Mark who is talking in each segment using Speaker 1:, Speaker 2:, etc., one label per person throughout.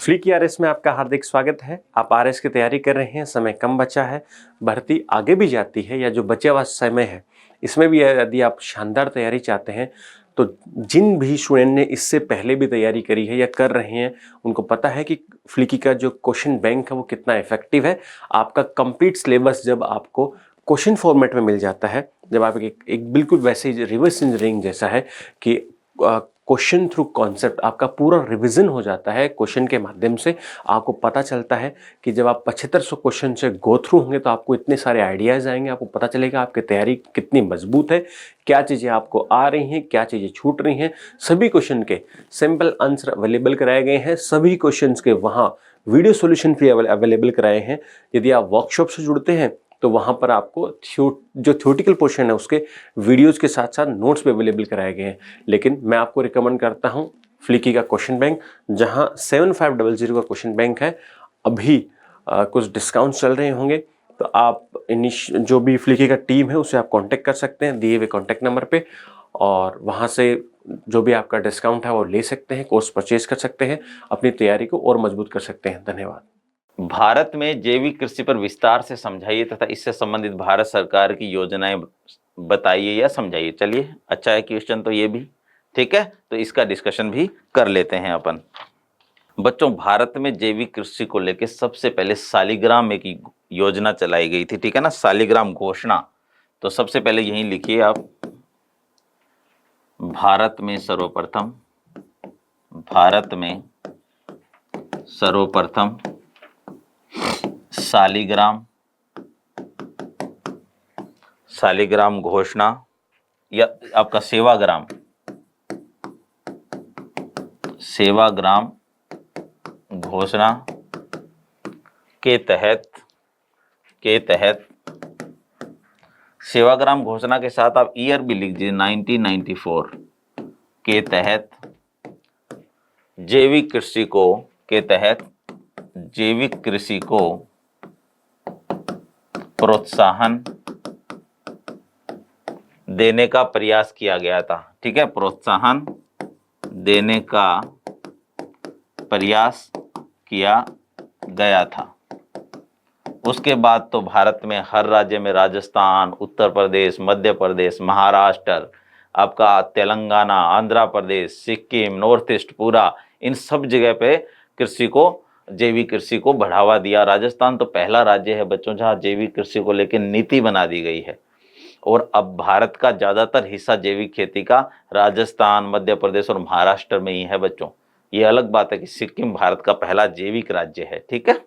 Speaker 1: Flicky RS में आपका हार्दिक स्वागत है। आप आरएस की तैयारी कर रहे हैं, समय कम बचा है, भर्ती आगे भी जाती है या जो बचे हुआ समय है इसमें भी यदि आप शानदार तैयारी चाहते हैं तो जिन भी स्टूडेंट ने इससे पहले भी तैयारी करी है या कर रहे हैं उनको पता है कि फ्लिकी का जो क्वेश्चन बैंक है वो कितना इफेक्टिव है। आपका कंप्लीट सिलेबस जब आपको क्वेश्चन फॉर्मेट में मिल जाता है, जब आप एक बिल्कुल वैसे ही रिवर्स इंजीनियरिंग जैसा है कि क्वेश्चन थ्रू कॉन्सेप्ट आपका पूरा रिवीजन हो जाता है क्वेश्चन के माध्यम से। आपको पता चलता है कि जब आप 7500 क्वेश्चन से गो थ्रू होंगे तो आपको इतने सारे आइडियाज़ आएंगे, आपको पता चलेगा आपकी तैयारी कितनी मजबूत है, क्या चीज़ें आपको आ रही हैं, क्या चीज़ें छूट रही हैं। सभी क्वेश्चन के सिंपल आंसर अवेलेबल कराए गए हैं, सभी क्वेश्चन के वहाँ वीडियो सोल्यूशन भी अवेलेबल कराए हैं। यदि आप वर्कशॉप से जुड़ते हैं तो वहाँ पर आपको जो थ्योरेटिकल पोर्शन है उसके वीडियोज़ के साथ साथ नोट्स भी अवेलेबल कराए गए हैं। लेकिन मैं आपको रिकमेंड करता हूँ फ्लिकी का क्वेश्चन बैंक, जहाँ 7500 का क्वेश्चन बैंक है। अभी कुछ डिस्काउंट चल रहे होंगे तो आप जो भी फ्लिकी का टीम है उसे आप कांटेक्ट कर सकते हैं दिए हुए कांटेक्ट नंबर पे, और वहाँ से जो भी आपका डिस्काउंट है वो ले सकते हैं, कोर्स परचेज कर सकते हैं, अपनी तैयारी को और मजबूत कर सकते हैं। धन्यवाद।
Speaker 2: भारत में जैविक कृषि पर विस्तार से समझाइए तथा इससे संबंधित भारत सरकार की योजनाएं बताइए या समझाइए। चलिए, अच्छा है क्वेश्चन तो ये भी, ठीक है, तो इसका डिस्कशन भी कर लेते हैं अपन। बच्चों, भारत में जैविक कृषि को लेकर सबसे पहले शालिग्राम एक योजना चलाई गई थी, ठीक है ना, शालिग्राम घोषणा। तो सबसे पहले यहीं लिखिए आप, भारत में सर्वप्रथम शालिग्राम घोषणा या आपका सेवाग्राम घोषणा के तहत सेवाग्राम घोषणा के साथ आप ईयर भी लिख दीजिए 1994 के तहत जैविक कृषि को प्रोत्साहन देने का प्रयास किया गया था, ठीक है, प्रोत्साहन देने का प्रयास किया गया था। उसके बाद तो भारत में हर राज्य में राजस्थान, उत्तर प्रदेश, मध्य प्रदेश, महाराष्ट्र, आपका तेलंगाना, आंध्र प्रदेश, सिक्किम, नॉर्थ ईस्ट, पूरा इन सब जगह पे जैविक कृषि को बढ़ावा दिया। राजस्थान तो पहला राज्य है बच्चों जहां जैविक कृषि को लेकर नीति बना दी गई है। और अब भारत का ज्यादातर हिस्सा जैविक खेती का राजस्थान, मध्य प्रदेश और महाराष्ट्र में ही है बच्चों। ये अलग बात है कि सिक्किम भारत का पहला जैविक राज्य है, ठीक है।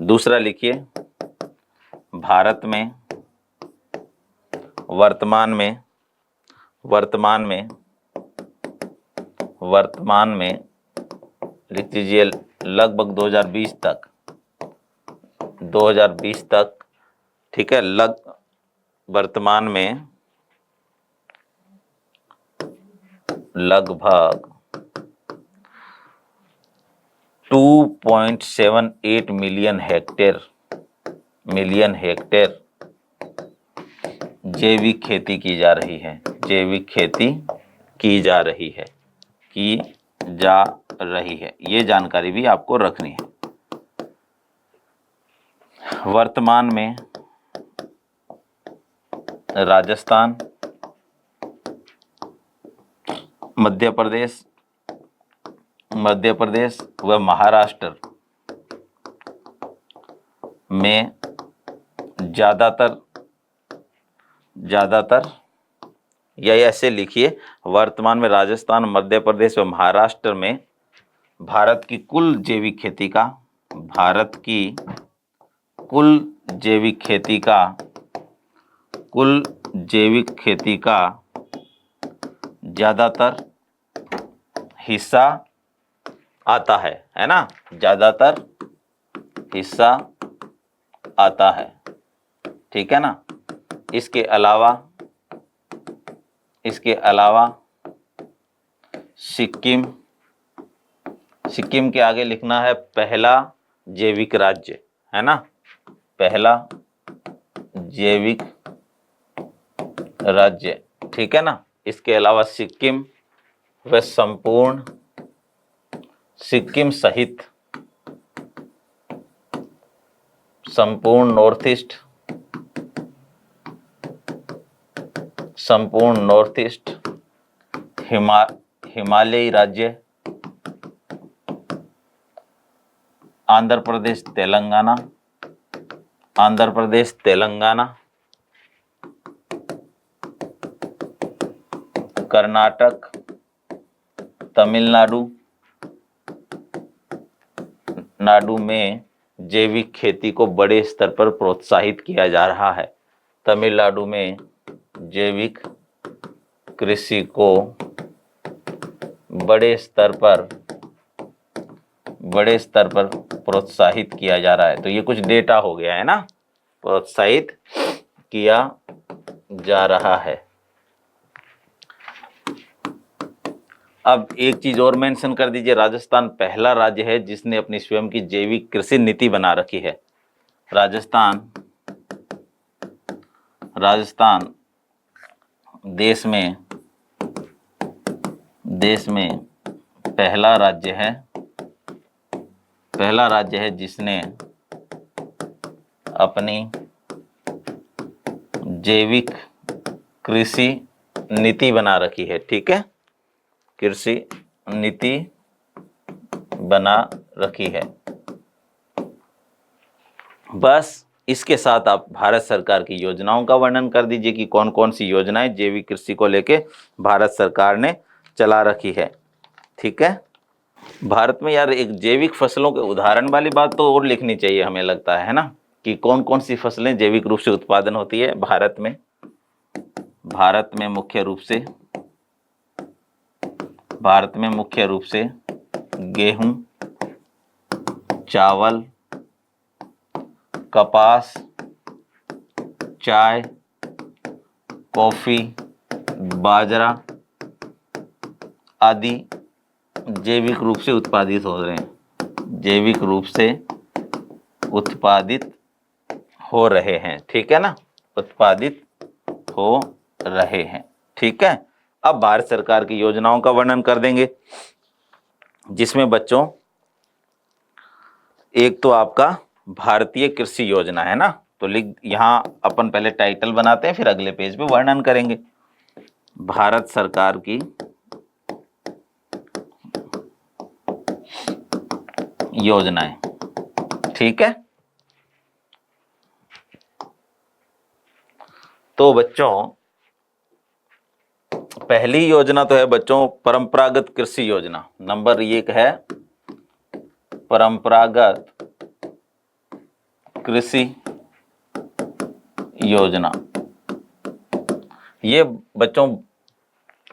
Speaker 2: दूसरा लिखिए, भारत में वर्तमान में लिख दीजिए लगभग 2020 तक, ठीक है, वर्तमान में लगभग 2.78 मिलियन हेक्टेयर जैविक खेती की जा रही है। ये जानकारी भी आपको रखनी है। वर्तमान में राजस्थान, मध्य प्रदेश व महाराष्ट्र में ज्यादातर या ऐसे लिखिए, वर्तमान में राजस्थान, मध्य प्रदेश व महाराष्ट्र में भारत की कुल जैविक खेती का ज्यादातर हिस्सा आता है ना, ज्यादातर हिस्सा आता है, ठीक है ना। इसके अलावा सिक्किम के आगे लिखना है पहला जैविक राज्य, है ना, पहला जैविक राज्य, ठीक है ना। इसके अलावा सिक्किम व संपूर्ण सिक्किम सहित संपूर्ण नॉर्थ ईस्ट हिमालयी राज्य आंध्र प्रदेश तेलंगाना कर्नाटक तमिलनाडु में जैविक खेती को बड़े स्तर पर प्रोत्साहित किया जा रहा है। तमिलनाडु में जैविक कृषि को बड़े स्तर पर प्रोत्साहित किया जा रहा है। तो ये कुछ डेटा हो गया है ना, प्रोत्साहित किया जा रहा है। अब एक चीज और मेंशन कर दीजिए, राजस्थान पहला राज्य है जिसने अपनी स्वयं की जैविक कृषि नीति बना रखी है। राजस्थान देश में पहला राज्य है जिसने अपनी जैविक कृषि नीति बना रखी है। ठीक है, कृषि नीति बना रखी है। बस इसके साथ आप भारत सरकार की योजनाओं का वर्णन कर दीजिए कि कौन कौन सी योजनाएं जैविक कृषि को लेके भारत सरकार ने चला रखी है। ठीक है, भारत में यार एक जैविक फसलों के उदाहरण वाली बात तो और लिखनी चाहिए, हमें लगता है ना, कि कौन कौन सी फसलें जैविक रूप से उत्पादन होती है भारत में मुख्य रूप से गेहूं, चावल, कपास, चाय, कॉफी, बाजरा आदि जैविक रूप से उत्पादित हो रहे हैं। ठीक है ना, उत्पादित हो रहे हैं। ठीक है, अब भारत सरकार की योजनाओं का वर्णन कर देंगे, जिसमें बच्चों एक तो आपका भारतीय कृषि योजना है ना, तो यहां अपन पहले टाइटल बनाते हैं, फिर अगले पेज पे वर्णन करेंगे। भारत सरकार की योजनाएं। ठीक है, तो बच्चों पहली योजना तो है बच्चों परंपरागत कृषि योजना। नंबर 1 है परंपरागत कृषि योजना। ये बच्चों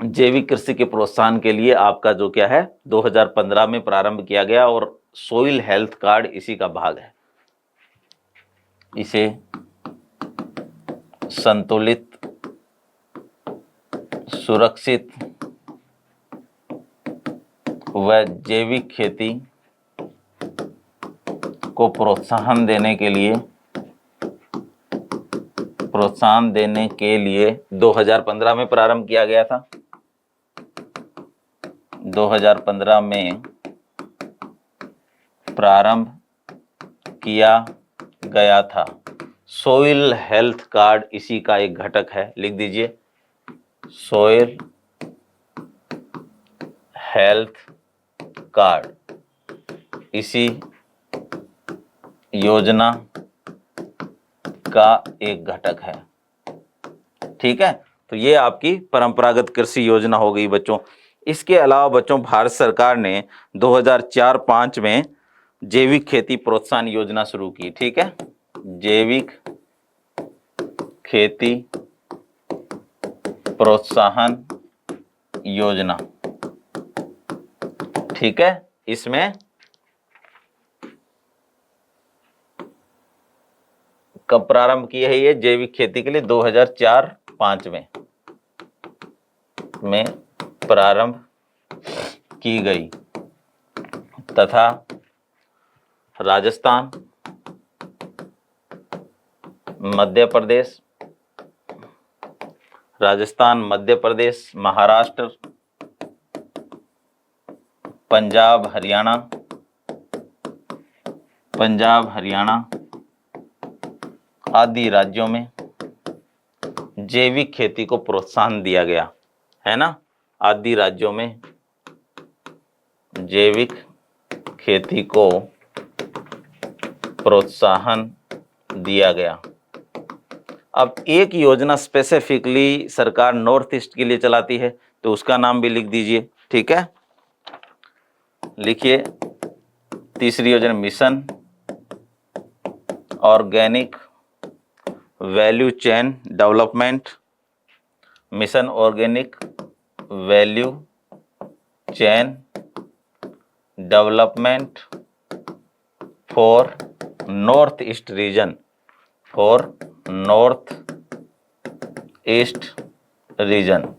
Speaker 2: जैविक कृषि के प्रोत्साहन के लिए आपका जो क्या है 2015 में प्रारंभ किया गया, और सोइल हेल्थ कार्ड इसी का भाग है। इसे संतुलित, सुरक्षित व जैविक खेती को प्रोत्साहन देने के लिए 2015 में प्रारंभ किया गया था। 2015 में प्रारंभ किया गया था। सोइल हेल्थ कार्ड इसी का एक घटक है, लिख दीजिए सोइल हेल्थ कार्ड इसी योजना का एक घटक है। ठीक है, तो ये आपकी परंपरागत कृषि योजना हो गई बच्चों। इसके अलावा बच्चों भारत सरकार ने 2004-05 में जैविक खेती प्रोत्साहन योजना शुरू की। ठीक है, जैविक खेती प्रोत्साहन योजना। ठीक है, इसमें कब प्रारंभ की है ये जैविक खेती के लिए 2004-05 में प्रारंभ की गई, तथा राजस्थान, मध्य प्रदेश, महाराष्ट्र, पंजाब हरियाणा, पंजाब हरियाणा आदि राज्यों में जैविक खेती को प्रोत्साहन दिया गया है ना। आदि राज्यों में जैविक खेती को प्रोत्साहन दिया गया। अब एक योजना स्पेसिफिकली सरकार नॉर्थ ईस्ट के लिए चलाती है, तो उसका नाम भी लिख दीजिए, ठीक है। लिखिए, तीसरी योजना mission organic value chain development, mission organic value chain development for north east region, for north east region.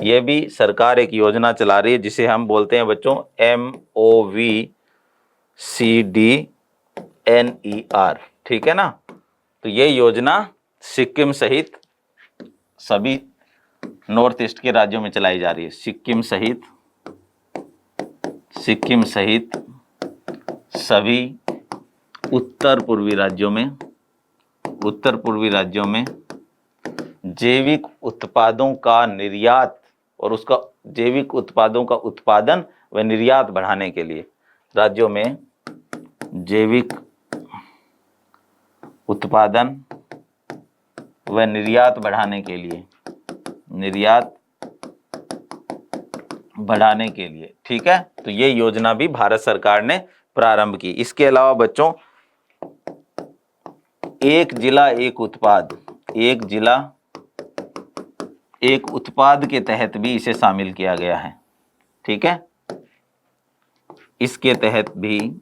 Speaker 2: ये भी सरकार एक योजना चला रही है जिसे हम बोलते हैं बच्चों MOVCDNER, ठीक है ना। तो ये योजना सिक्किम सहित सभी नॉर्थ ईस्ट के राज्यों में चलाई जा रही है। सिक्किम सहित सभी उत्तर पूर्वी राज्यों में जैविक उत्पादों का निर्यात और उसका जैविक उत्पादों का उत्पादन व निर्यात बढ़ाने के लिए, राज्यों में जैविक उत्पादन व निर्यात बढ़ाने के लिए, ठीक है। तो ये योजना भी भारत सरकार ने प्रारंभ की। इसके अलावा बच्चों एक जिला एक उत्पाद के तहत भी इसे शामिल किया गया है, ठीक है। इसके तहत भी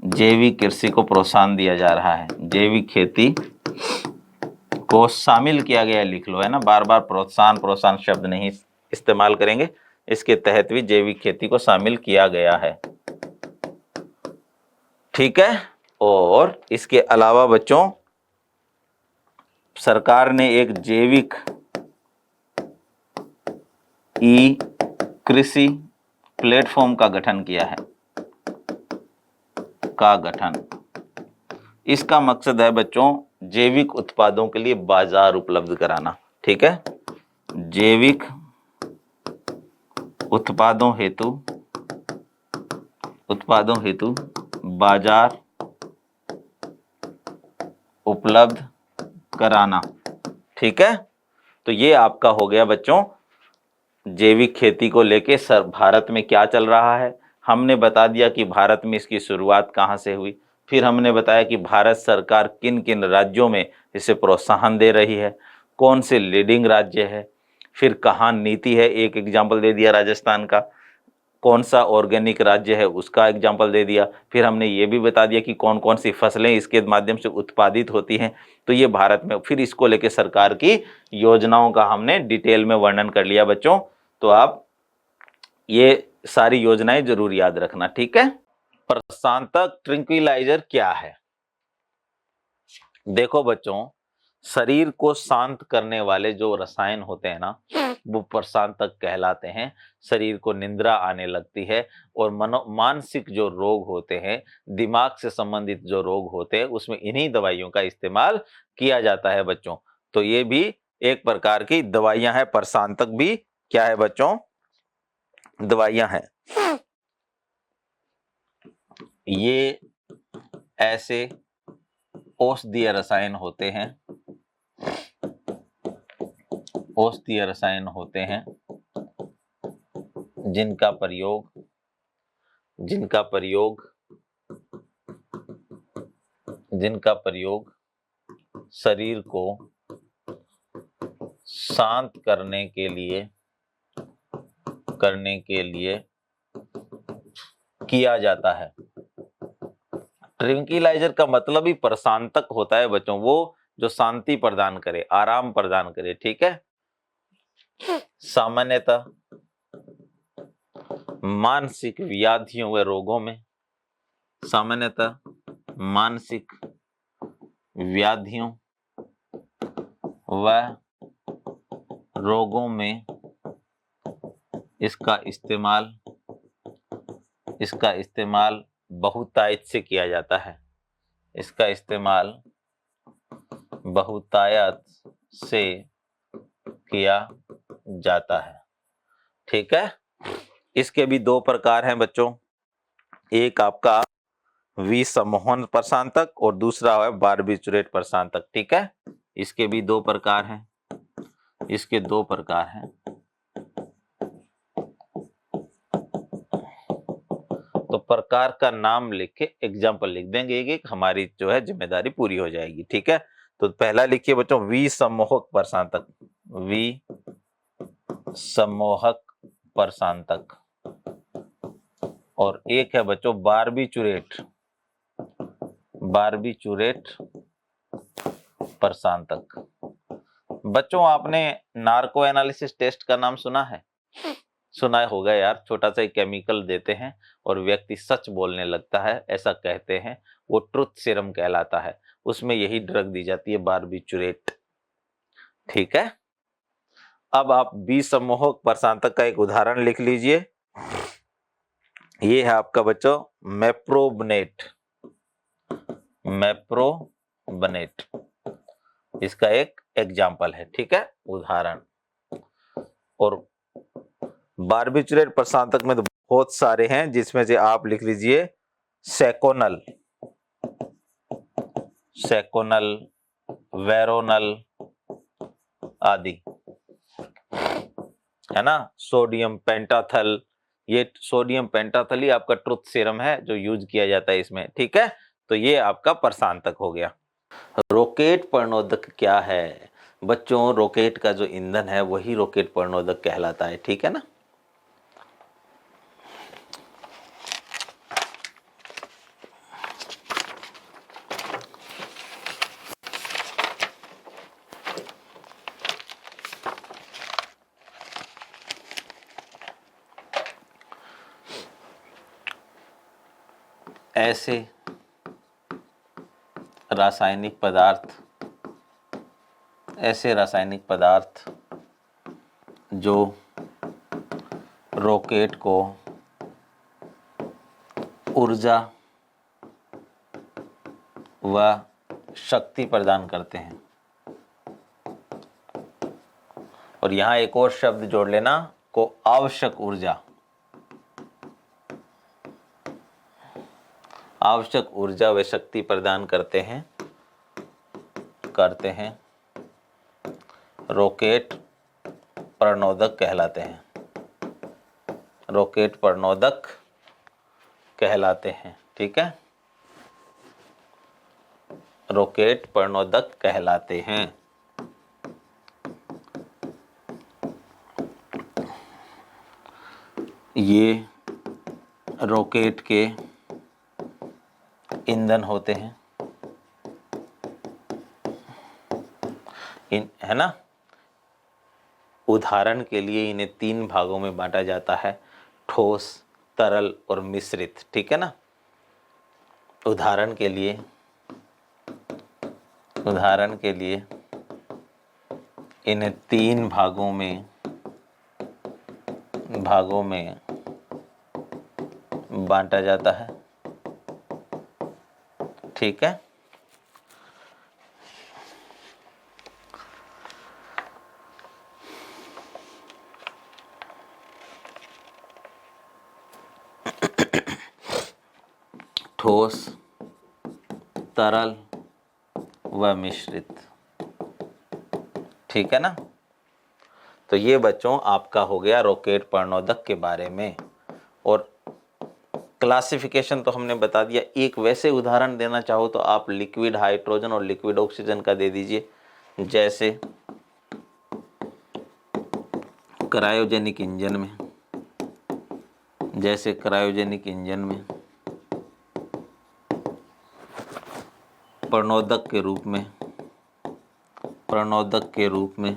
Speaker 2: जैविक कृषि को प्रोत्साहन दिया जा रहा है, जैविक खेती को शामिल किया गया, लिख लो, है ना। बार बार प्रोत्साहन शब्द नहीं इस्तेमाल करेंगे। इसके तहत भी जैविक खेती को शामिल किया गया है, ठीक है। और इसके अलावा बच्चों सरकार ने एक जैविक ई कृषि प्लेटफॉर्म का गठन किया है, इसका मकसद है बच्चों जैविक उत्पादों के लिए बाजार उपलब्ध कराना, ठीक है। जैविक उत्पादों हेतु बाजार उपलब्ध कराना, ठीक है। तो ये आपका हो गया बच्चों जैविक खेती को लेके भारत में क्या चल रहा है। हमने बता दिया कि भारत में इसकी शुरुआत कहाँ से हुई, फिर हमने बताया कि भारत सरकार किन किन राज्यों में इसे प्रोत्साहन दे रही है, कौन से लीडिंग राज्य है, फिर कहाँ नीति है, एक एग्जाम्पल दे दिया राजस्थान का, कौन सा ऑर्गेनिक राज्य है उसका एग्जाम्पल दे दिया, फिर हमने ये भी बता दिया कि कौन कौन सी फसलें इसके माध्यम से उत्पादित होती हैं। तो ये भारत में, फिर इसको लेके सरकार की योजनाओं का हमने डिटेल में वर्णन कर लिया बच्चों। तो आप ये सारी योजनाएं जरूर याद रखना, ठीक है। प्रशांतक ट्रैंक्विलाइजर क्या है? देखो बच्चों, शरीर को शांत करने वाले जो रसायन होते हैं ना, वो प्रशांतक कहलाते हैं। शरीर को निद्रा आने लगती है और मानसिक जो रोग होते हैं, दिमाग से संबंधित जो रोग होते हैं, उसमें इन्हीं दवाइयों का इस्तेमाल किया जाता है बच्चों। तो ये भी एक प्रकार की दवाइयां हैं, प्रशांतक भी क्या है बच्चों? दवाइयां हैं। ये ऐसे औषधीय रसायन होते हैं जिनका प्रयोग शरीर को शांत करने के लिए किया जाता है। ट्रैंक्विलाइजर का मतलब ही प्रशांतक होता है बच्चों, वो जो शांति प्रदान करे, आराम प्रदान करे, ठीक है। सामान्यतः मानसिक व्याधियों व रोगों में, इसका इस्तेमाल बहुतायत से किया जाता है। इसका इस्तेमाल बहुतायत से किया जाता है। ठीक है। इसके भी दो प्रकार हैं बच्चों, एक आपका विसंमोहन प्रशांतक और दूसरा है बारबीचुरेट प्रशांतक। ठीक है, इसके भी दो प्रकार हैं, इसके दो प्रकार हैं। तो प्रकार का नाम लिख के एग्जाम्पल लिख देंगे एक एक, हमारी जो है जिम्मेदारी पूरी हो जाएगी। ठीक है, तो पहला लिखिए बच्चों विसंमोहक प्रशांतक, विसंमोहक प्रशांतक। और एक है बच्चों बारबीचुरेट, बारबीचुरेट प्रशांतक। बच्चों आपने नार्को एनालिसिस टेस्ट का नाम सुना है? सुना होगा यार, छोटा सा एक केमिकल देते हैं और व्यक्ति सच बोलने लगता है, ऐसा कहते हैं, वो ट्रुथ सीरम कहलाता है। उसमें यही ड्रग दी जाती है, बारबीचुरेट। ठीक है, अब आप विसंमोहक प्रशांतक का एक उदाहरण लिख लीजिए। ये है आपका बच्चों मेप्रोबनेट, मेप्रोबनेट इसका एक एग्जाम्पल है। ठीक है, उदाहरण। और बारबीचुरेट प्रशांतक में तो बहुत सारे हैं, जिसमें से आप लिख लीजिए सेकोनल, सेकोनल, वेरोनल आदि, है ना। सोडियम पेंटाथल, ये सोडियम पेंटाथल ही आपका ट्रुथ सीरम है जो यूज किया जाता है इसमें। ठीक है, तो ये आपका प्रशांतक हो गया। रॉकेट प्रणोदक क्या है बच्चों? रॉकेट का जो ईंधन है वही रॉकेट प्रणोदक कहलाता है। ठीक है ना। ऐसे रासायनिक पदार्थ जो रॉकेट को ऊर्जा व शक्ति प्रदान करते हैं। और यहां एक और शब्द जोड़ लेना, को आवश्यक ऊर्जा, आवश्यक ऊर्जा व शक्ति प्रदान करते हैं रॉकेट प्रणोदक कहलाते हैं, रॉकेट प्रणोदक कहलाते हैं। ठीक है, रॉकेट प्रणोदक कहलाते हैं। ये रॉकेट के ईंधन होते हैं, है ना। उदाहरण के लिए इन्हें तीन भागों में बांटा जाता है, ठोस, तरल और मिश्रित। ठीक है ना। उदाहरण के लिए इन्हें तीन भागों में बांटा जाता है। ठीक है, ठोस, तरल व मिश्रित। ठीक है ना। तो ये बच्चों आपका हो गया रॉकेट प्रणोदक के बारे में। और क्लासिफिकेशन तो हमने बता दिया। एक वैसे उदाहरण देना चाहो तो आप लिक्विड हाइड्रोजन और लिक्विड ऑक्सीजन का दे दीजिए, जैसे क्रायोजेनिक इंजन में, प्रणोदक के रूप में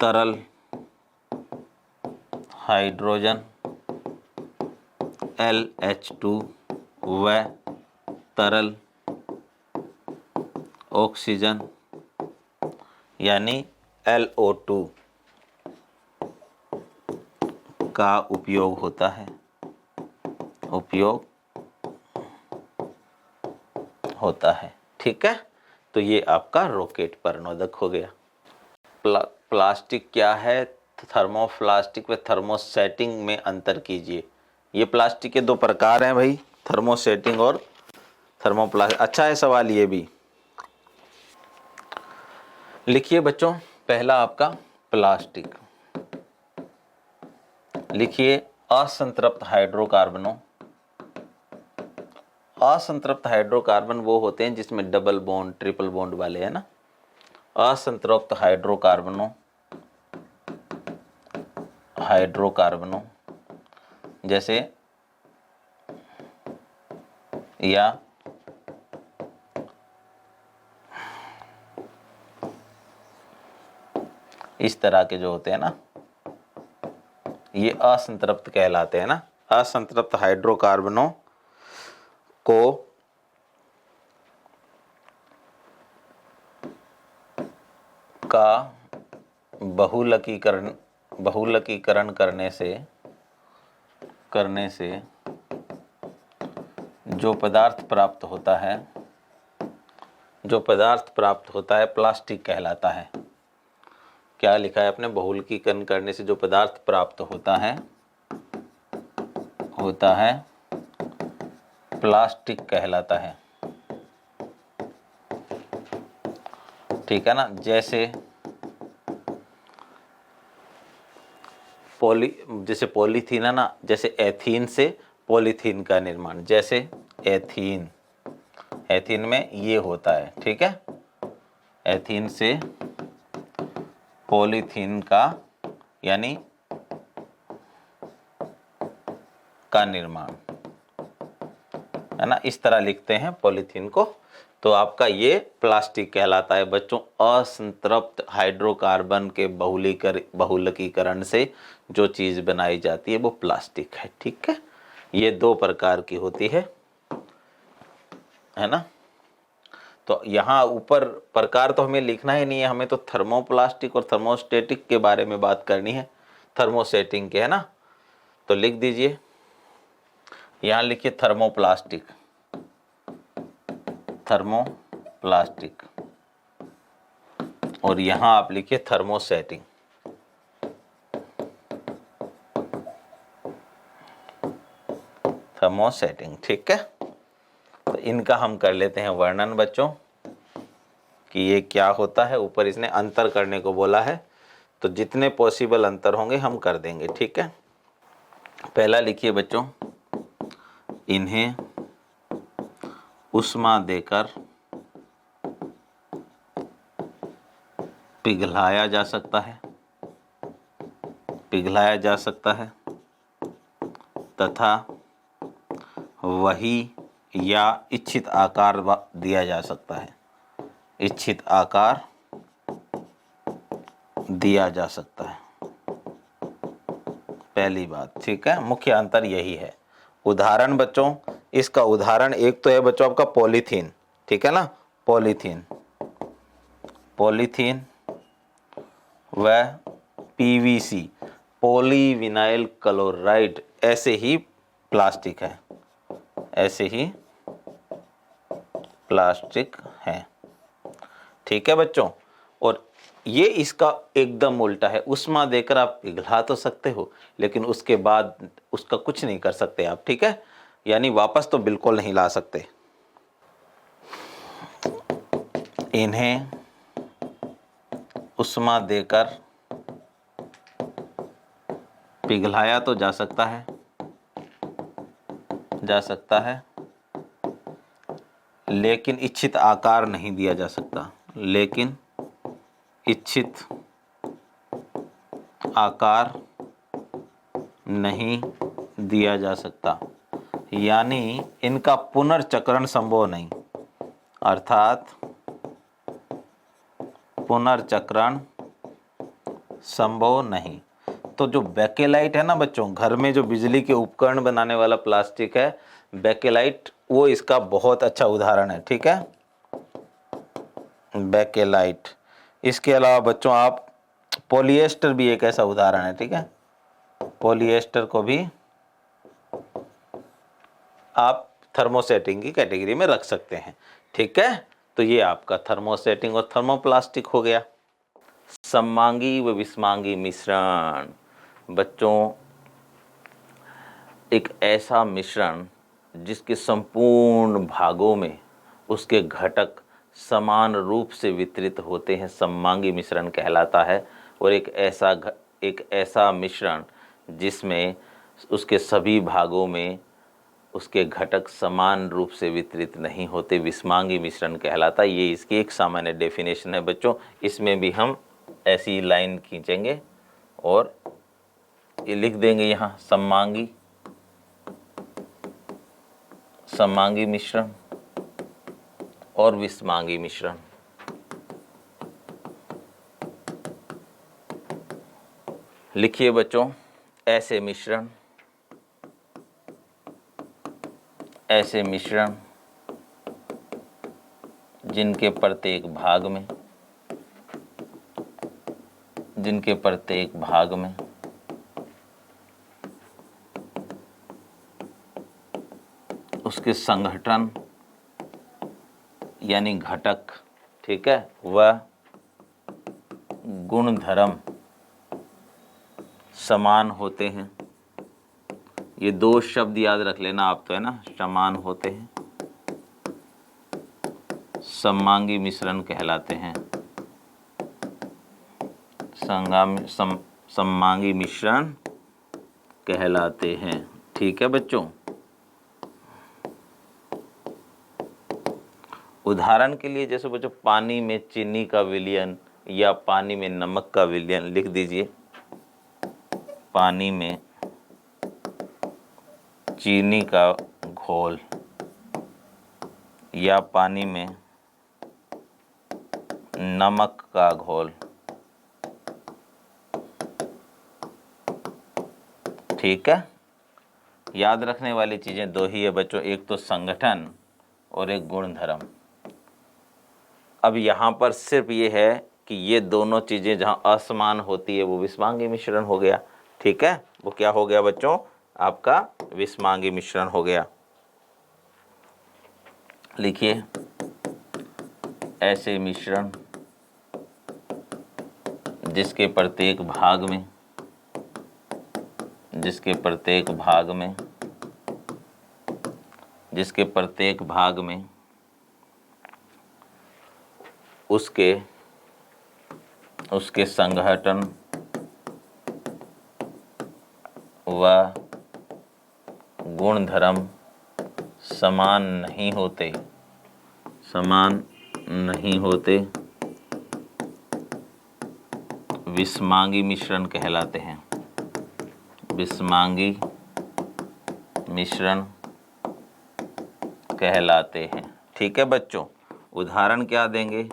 Speaker 2: तरल हाइड्रोजन LH2 व तरल ऑक्सीजन यानी LO2 का उपयोग होता है, उपयोग होता है। ठीक है, तो ये आपका रॉकेट परनोदक हो गया। प्लास्टिक क्या है? थर्मोप्लास्टिक व थर्मोसेटिंग में अंतर कीजिए। ये प्लास्टिक के दो प्रकार हैं भाई, थर्मोसेटिंग और थर्मोप्लास्टिक। अच्छा है सवाल ये भी। लिखिए बच्चों, पहला आपका प्लास्टिक। लिखिए असंतृप्त हाइड्रोकार्बनों। असंतृप्त हाइड्रोकार्बन वो होते हैं जिसमें डबल बॉन्ड ट्रिपल बॉन्ड वाले है ना। असंतृप्त हाइड्रोकार्बनों, हाइड्रोकार्बनों जैसे या इस तरह के जो होते हैं ना, ये असंतृप्त कहलाते हैं ना। असंतृप्त हाइड्रोकार्बनों को का बहुलकीकरण करने से जो पदार्थ प्राप्त होता है प्लास्टिक कहलाता है। क्या लिखा है आपने? बहुलकीकरण करने से जो पदार्थ प्राप्त होता है प्लास्टिक कहलाता है। ठीक है ना। जैसे पॉलीथीन है ना, जैसे एथीन से पॉलीथीन का निर्माण, जैसे एथीन में ये होता है। ठीक है, एथीन से पॉलीथीन का यानी का निर्माण है ना, इस तरह लिखते हैं पॉलीथीन को। तो आपका ये प्लास्टिक कहलाता है बच्चों। असंतृप्त हाइड्रोकार्बन के बहुलकीकरण से जो चीज बनाई जाती है वो प्लास्टिक है। ठीक है, ये दो प्रकार की होती है ना। तो यहाँ ऊपर प्रकार तो हमें लिखना ही नहीं है, हमें तो थर्मोप्लास्टिक और थर्मोस्टेटिक के बारे में बात करनी है, थर्मोसेटिंग के, है ना। तो लिख दीजिए, यहाँ लिखिए थर्मोप्लास्टिक, थर्मोप्लास्टिक, और यहाँ आप लिखिए थर्मोसेटिंग। थर्मोसेटिंग, ठीक है। तो इनका हम कर लेते हैं वर्णन बच्चों कि ये क्या होता है। ऊपर इसने अंतर करने को बोला है, तो जितने पॉसिबल अंतर होंगे हम कर देंगे। ठीक है, पहला लिखिए बच्चों, इन्हें उष्मा देकर पिघलाया जा सकता है तथा वही या इच्छित आकार दिया जा सकता है। इच्छित आकार दिया जा सकता है, पहली बात। ठीक है, मुख्य अंतर यही है। उदाहरण बच्चों, इसका उदाहरण एक तो है बच्चों आपका पॉलीथीन। ठीक है ना, पॉलीथीन व पीवीसी, पॉलीविनाइल क्लोराइड, ऐसे ही प्लास्टिक है, ऐसे ही प्लास्टिक है। ठीक है बच्चों, और ये इसका एकदम उल्टा है। उष्मा देकर आप पिघला तो सकते हो, लेकिन उसके बाद उसका कुछ नहीं कर सकते आप। ठीक है, यानी वापस तो बिल्कुल नहीं ला सकते। इन्हें उष्मा देकर पिघलाया तो जा सकता है, लेकिन इच्छित आकार नहीं दिया जा सकता। लेकिन इच्छित आकार नहीं दिया जा सकता, यानी इनका पुनर्चक्रण संभव नहीं, अर्थात पुनर्चक्रण संभव नहीं। तो जो बेकेलाइट है ना बच्चों, घर में जो बिजली के उपकरण बनाने वाला प्लास्टिक है बेकेलाइट, वो इसका बहुत अच्छा उदाहरण है। ठीक है, बेकेलाइट। इसके अलावा बच्चों आप पॉलिएस्टर भी एक ऐसा उदाहरण है। ठीक है, पॉलिएस्टर को भी आप थर्मोसेटिंग की कैटेगरी में रख सकते हैं। ठीक है, तो ये आपका थर्मोसेटिंग और थर्मोप्लास्टिक हो गया। सममांगी व विषमांगी मिश्रण, बच्चों एक ऐसा मिश्रण जिसके संपूर्ण भागों में उसके घटक समान रूप से वितरित होते हैं, सममांगी मिश्रण कहलाता है। और एक ऐसा मिश्रण जिसमें उसके सभी भागों में उसके घटक समान रूप से वितरित नहीं होते, विषमांगी मिश्रण कहलाता है। ये इसकी एक सामान्य डेफिनेशन है बच्चों। इसमें भी हम ऐसी लाइन खींचेंगे और ये लिख देंगे यहाँ, सममांगी मिश्रण और विषमांगी मिश्रण। लिखिए बच्चों, ऐसे मिश्रण जिनके प्रत्येक भाग में उसके संघटन यानी घटक, ठीक है, वह गुणधर्म समान होते हैं। ये दो शब्द याद रख लेना आप, तो है ना, समान होते हैं, सममांगी मिश्रण कहलाते हैं। सममांगी मिश्रण कहलाते हैं। ठीक है बच्चों, उदाहरण के लिए जैसे बच्चों पानी में चीनी का विलयन या पानी में नमक का विलयन लिख दीजिए। पानी में चीनी का घोल या पानी में नमक का घोल। ठीक है, याद रखने वाली चीजें दो ही है बच्चों, एक तो संगठन और एक गुणधर्म। अब यहाँ पर सिर्फ ये है कि ये दोनों चीजें जहाँ असमान होती है वो विषमांगी मिश्रण हो गया। ठीक है, वो क्या हो गया बच्चों, आपका विषमांगी मिश्रण हो गया। लिखिए, ऐसे मिश्रण जिसके प्रत्येक भाग में उसके संघटन व गुणधर्म समान नहीं होते, विषमांगी मिश्रण कहलाते हैं। विषमांगी मिश्रण कहलाते हैं। ठीक है बच्चों, उदाहरण क्या देंगे,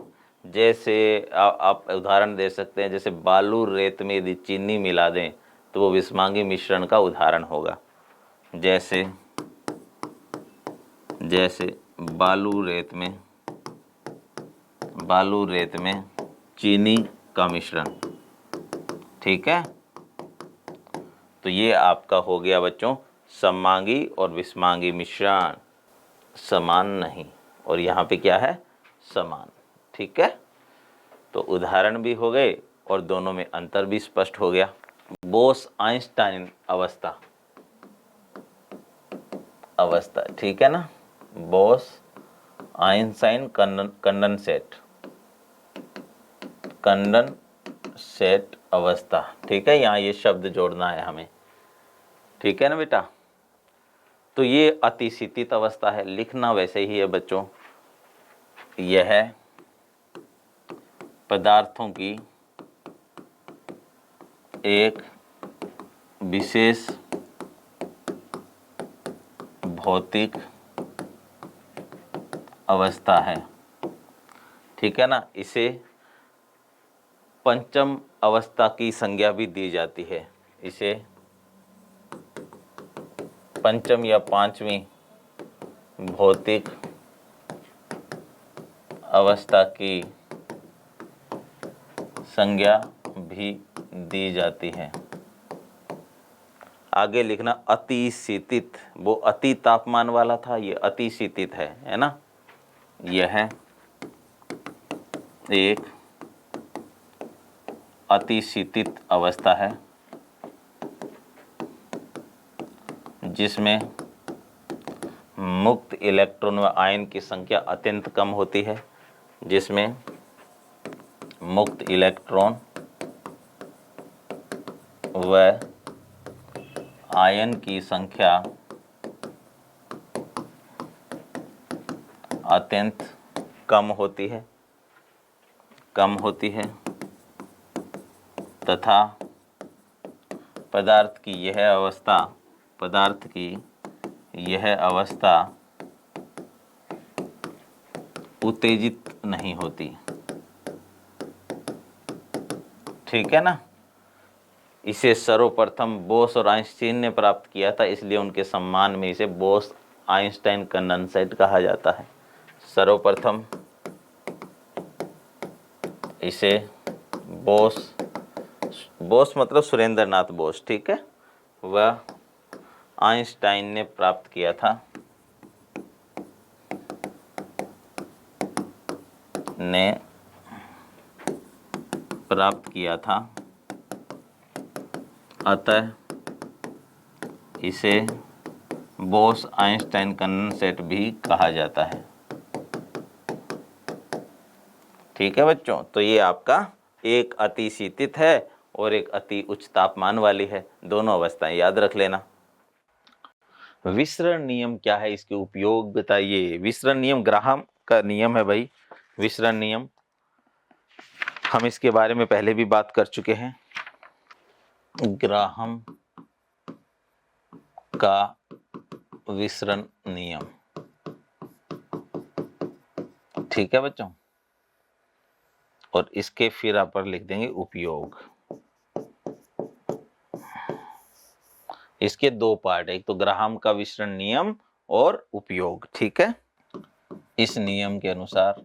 Speaker 2: जैसे आप उदाहरण दे सकते हैं, जैसे बालू रेत में यदि चीनी मिला दें तो वो विषमांगी मिश्रण का उदाहरण होगा। जैसे बालू रेत में चीनी का मिश्रण। ठीक है, तो ये आपका हो गया बच्चों सममांगी और विषमांगी मिश्रण, समान नहीं, और यहाँ पे क्या है, समान। ठीक है, तो उदाहरण भी हो गए और दोनों में अंतर भी स्पष्ट हो गया। बोस आइंस्टाइन अवस्था, ठीक है ना, बोस आइंस्टाइन कंडेंसेट अवस्था। ठीक है, यहाँ ये शब्द जोड़ना है हमें। ठीक है ना बेटा, तो ये अतिशीतित अवस्था है, लिखना वैसे ही है बच्चों। यह है पदार्थों की एक विशेष भौतिक अवस्था है। ठीक है ना, इसे पंचम अवस्था की संज्ञा भी दी जाती है। इसे पंचम या पांचवी भौतिक अवस्था की संज्ञा भी दी जाती है। आगे लिखना अति शीतित, वो अति तापमान वाला था, ये अति शीतित है ना। यह एक अति शीतित अवस्था है जिसमें मुक्त इलेक्ट्रॉन व आयन की संख्या अत्यंत कम होती है, जिसमें मुक्त इलेक्ट्रॉन व आयन की संख्या अत्यंत कम होती है तथा पदार्थ की यह अवस्था उत्तेजित नहीं होती। ठीक है ना। इसे सर्वप्रथम बोस और आइंस्टीन ने प्राप्त किया था, इसलिए उनके सम्मान में इसे बोस आइंस्टाइन कंडेंसेट कहा जाता है। सर्वप्रथम इसे बोस मतलब सुरेंद्रनाथ बोस, ठीक है, वह आइंस्टाइन ने प्राप्त किया था, अतः इसे बोस आइंस्टाइन कंडेंसेट भी कहा जाता है। ठीक है बच्चों, तो ये आपका एक अति शीतित है और एक अति उच्च तापमान वाली है, दोनों अवस्थाएं याद रख लेना। विसरण नियम क्या है, इसके उपयोग बताइए। विसरण नियम ग्राहम का नियम है भाई। विसरण नियम हम इसके बारे में पहले भी बात कर चुके हैं। ग्राहम का विसरण नियम, ठीक है बच्चों। और इसके फिर आप पर लिख देंगे उपयोग। इसके दो पार्ट है, एक तो ग्राहम का विसरण नियम और उपयोग, ठीक है। इस नियम के अनुसार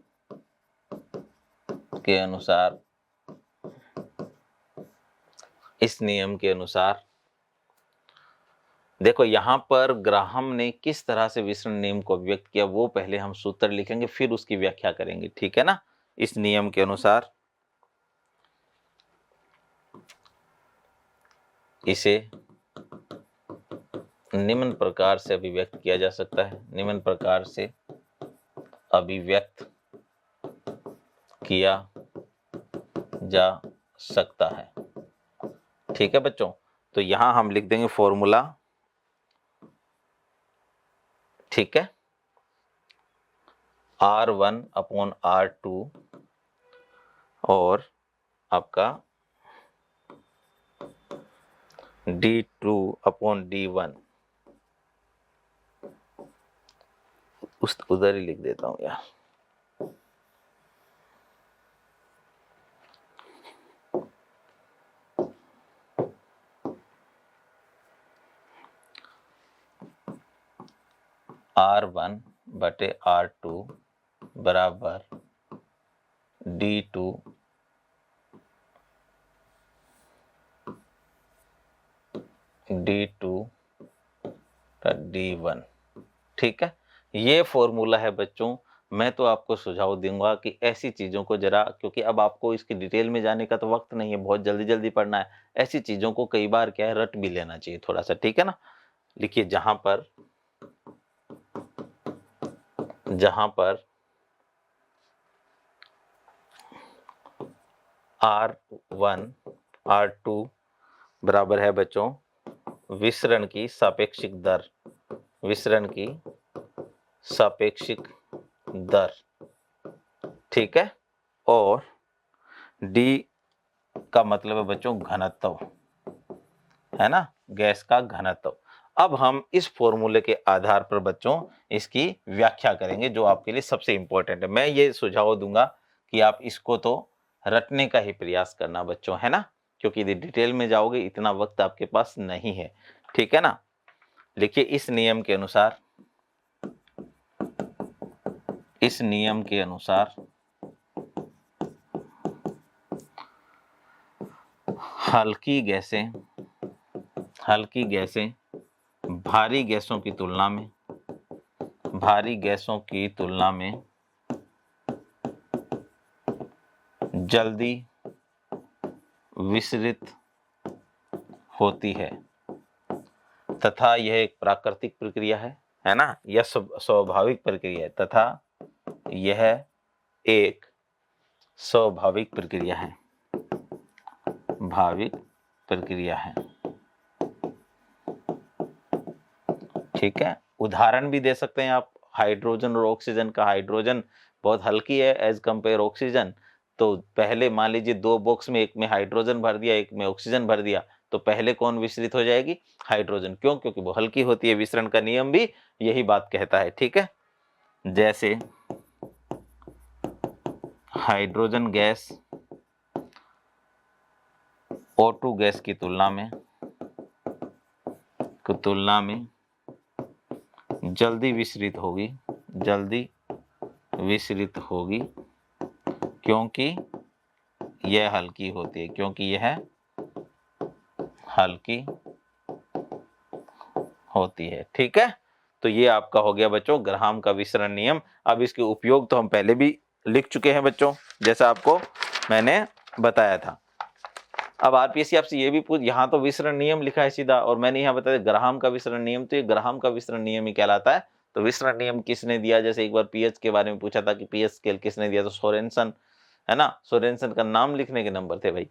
Speaker 2: देखो यहां पर ग्राहम ने किस तरह से विसरण नियम को व्यक्त किया, वो पहले हम सूत्र लिखेंगे फिर उसकी व्याख्या करेंगे, ठीक है ना। इस नियम के अनुसार इसे निम्न प्रकार से अभिव्यक्त किया जा सकता है, निम्न प्रकार से अभिव्यक्त किया जा सकता है, ठीक है बच्चों। तो यहां हम लिख देंगे फॉर्मूला, ठीक है, R1/R2 और आपका D2/D1, उधर ही लिख देता हूं यार। R1/R2 बराबर D2/D1, ठीक है। ये फॉर्मूला है बच्चों। मैं तो आपको सुझाव दूंगा कि ऐसी चीजों को जरा, क्योंकि अब आपको इसकी डिटेल में जाने का तो वक्त नहीं है, बहुत जल्दी जल्दी पढ़ना है, ऐसी चीजों को कई बार क्या है रट भी लेना चाहिए थोड़ा सा, ठीक है ना। लिखिए जहां पर R1/R2 बराबर है बच्चों विसरण की सापेक्षिक दर, ठीक है। और D का मतलब है बच्चों घनत्व, है ना, गैस का घनत्व। अब हम इस फॉर्मूले के आधार पर बच्चों इसकी व्याख्या करेंगे, जो आपके लिए सबसे इंपॉर्टेंट है। मैं ये सुझाव दूंगा कि आप इसको तो रटने का ही प्रयास करना बच्चों, है ना, क्योंकि यदि डिटेल में जाओगे इतना वक्त आपके पास नहीं है, ठीक है ना। लिखिए इस नियम के अनुसार हल्की हल्की गैसें भारी गैसों की तुलना में जल्दी विसरित होती है तथा यह एक प्राकृतिक प्रक्रिया है ना, यह स्वाभाविक प्रक्रिया है तथा यह एक स्वाभाविक प्रक्रिया है, भाविक प्रक्रिया है। ठीक है, उदाहरण भी दे सकते हैं आप हाइड्रोजन और ऑक्सीजन का। हाइड्रोजन बहुत हल्की है एज कंपेयर ऑक्सीजन, तो पहले मान लीजिए 2 बॉक्स में, एक में हाइड्रोजन भर दिया, एक में ऑक्सीजन भर दिया, तो पहले कौन विसरित हो जाएगी? हाइड्रोजन। क्यों? क्योंकि वो हल्की होती है। विसरण का नियम भी यही बात कहता है। ठीक है, जैसे हाइड्रोजन गैस O2 गैस की तुलना में जल्दी विसरित होगी क्योंकि यह हल्की होती है, ठीक है। तो ये आपका हो गया बच्चों ग्राहम का विसरण नियम। अब इसके उपयोग तो हम पहले भी लिख चुके हैं बच्चों, जैसा आपको मैंने बताया था। अब आरपीएससी आपसे ये भी पूछ, यहाँ तो विसरण नियम लिखा है सीधा, और मैंने यहाँ बताया ग्राहम का विसरण नियम, तो ये ग्राहम का विसरण नियम ही कहलाता है। तो विसरण नियम किसने दिया? जैसे एक बार पीएच के बारे में पूछा था कि पीएच स्केल किसने दिया, तो सोरेनसन, है ना। सोरेनसन का नाम लिखने के नंबर थे भाई।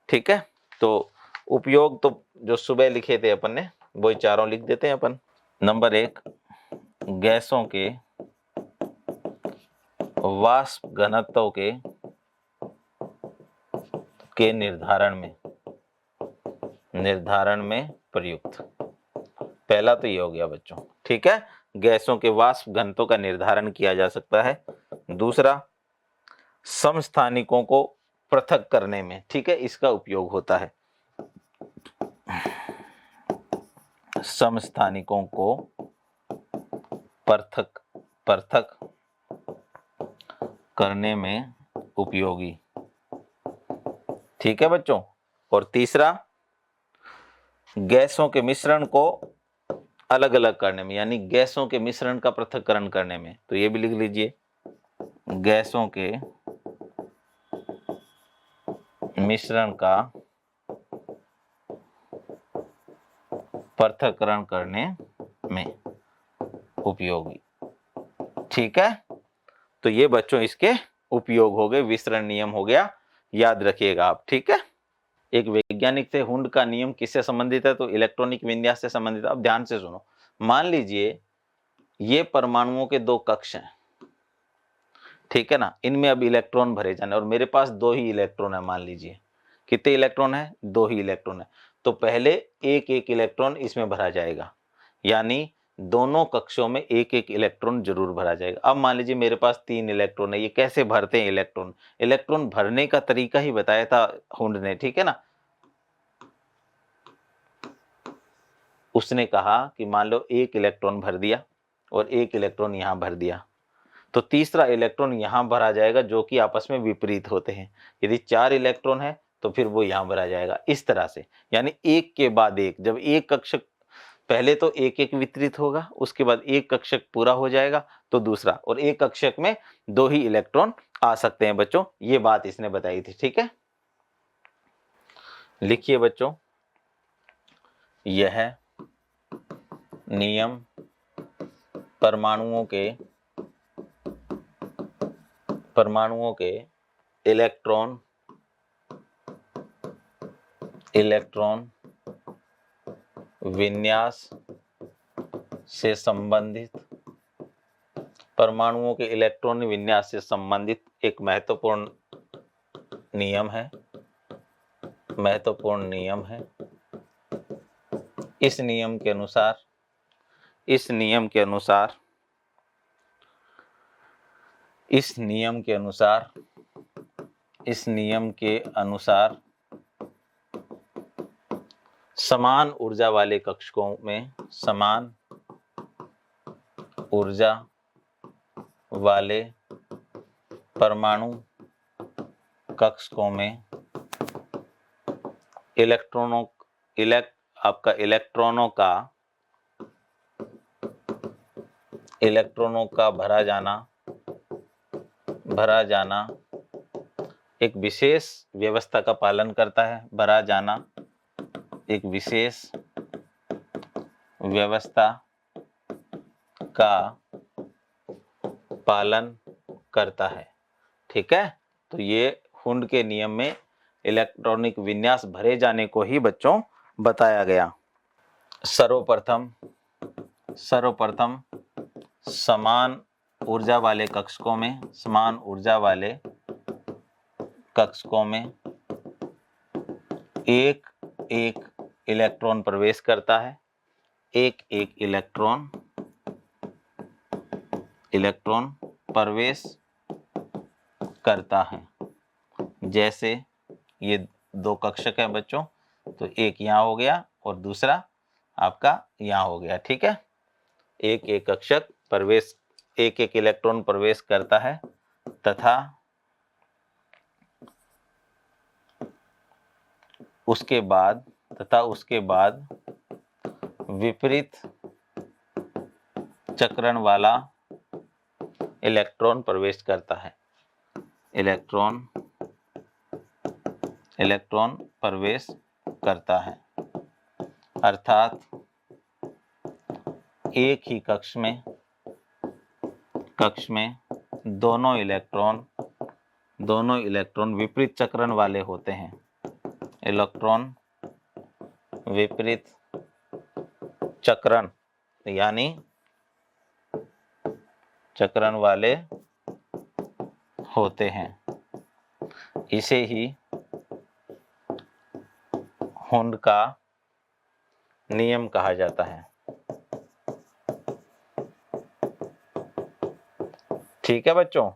Speaker 2: ठीक है, तो उपयोग तो जो सुबह लिखे थे अपन ने वही चारों लिख देते हैं अपन। नंबर 1, गैसों के वाष्प घनत्व के निर्धारण में प्रयुक्त। पहला तो ये हो गया बच्चों। ठीक है, गैसों के वाष्प घनत्व का निर्धारण किया जा सकता है। दूसरा, समस्थानिकों को पृथक करने में, ठीक है, इसका उपयोग होता है। समस्थानिकों को पृथक करने में उपयोगी। ठीक है बच्चों। और तीसरा, गैसों के मिश्रण को अलग अलग करने में, यानी गैसों के मिश्रण का पृथक्करण करने में। तो ये भी लिख लीजिए, गैसों के मिश्रण का पृथक्करण करने में उपयोगी। ठीक है, तो ये बच्चों इसके उपयोग हो गए, विसरण नियम हो गया, याद रखिएगा आप। ठीक है, एक वैज्ञानिक थे, हुंड का नियम किससे संबंधित है? तो इलेक्ट्रॉनिक विन्यास से संबंधित है। अब ध्यान से सुनो, मान लीजिए ये परमाणुओं के 2 कक्ष हैं, ठीक है ना, इनमें अब इलेक्ट्रॉन भरे जाने, और मेरे पास 2 ही इलेक्ट्रॉन है। मान लीजिए कितने इलेक्ट्रॉन है? 2 ही इलेक्ट्रॉन है। तो पहले एक एक इलेक्ट्रॉन इसमें भरा जाएगा, यानी दोनों कक्षों में एक एक इलेक्ट्रॉन जरूर भरा जाएगा। अब मान लीजिए मेरे पास 3 इलेक्ट्रॉन है, ये कैसे भरते हैं इलेक्ट्रॉन? इलेक्ट्रॉन भरने का तरीका ही बताया था हुंड ने, ठीक है ना। उसने कहा कि मान लो एक इलेक्ट्रॉन भर दिया और एक इलेक्ट्रॉन यहां भर दिया, तो तीसरा इलेक्ट्रॉन यहां भरा जाएगा, जो कि आपस में विपरीत होते हैं। यदि 4 इलेक्ट्रॉन है तो फिर वो यहां भरा जाएगा, इस तरह से। यानी एक के बाद एक, जब एक कक्षक, पहले तो एक एक वितरित होगा, उसके बाद एक कक्षक पूरा हो जाएगा तो दूसरा, और एक कक्षक में 2 ही इलेक्ट्रॉन आ सकते हैं बच्चों। ये बात इसने बताई थी। ठीक है, लिखिए बच्चों, यह नियम परमाणुओं के इलेक्ट्रॉन विन्यास से संबंधित, परमाणुओं के इलेक्ट्रॉन विन्यास से संबंधित एक महत्वपूर्ण नियम है। इस नियम के अनुसार समान ऊर्जा वाले कक्षकों में, समान ऊर्जा वाले परमाणु कक्षकों में आपका इलेक्ट्रॉनों का भरा जाना एक विशेष व्यवस्था का पालन करता है। भरा जाना एक विशेष व्यवस्था का पालन करता है। ठीक है, तो ये हुंड के नियम में इलेक्ट्रॉनिक विन्यास भरे जाने को ही बच्चों बताया गया। सर्वप्रथम समान ऊर्जा वाले कक्षकों में एक एक इलेक्ट्रॉन प्रवेश करता है। एक एक इलेक्ट्रॉन प्रवेश करता है। जैसे ये दो कक्षक है बच्चों, तो एक यहाँ हो गया और दूसरा आपका यहाँ हो गया। ठीक है, एक एक कक्षक प्रवेश, एक एक इलेक्ट्रॉन प्रवेश करता है तथा उसके बाद विपरीत चक्रण वाला इलेक्ट्रॉन प्रवेश करता है। इलेक्ट्रॉन प्रवेश करता है, अर्थात एक ही कक्ष में दोनों इलेक्ट्रॉन विपरीत चक्रण वाले होते हैं। इलेक्ट्रॉन विपरीत चक्रण यानी चक्रण वाले होते हैं। इसे ही हुंड का नियम कहा जाता है। ठीक है बच्चों,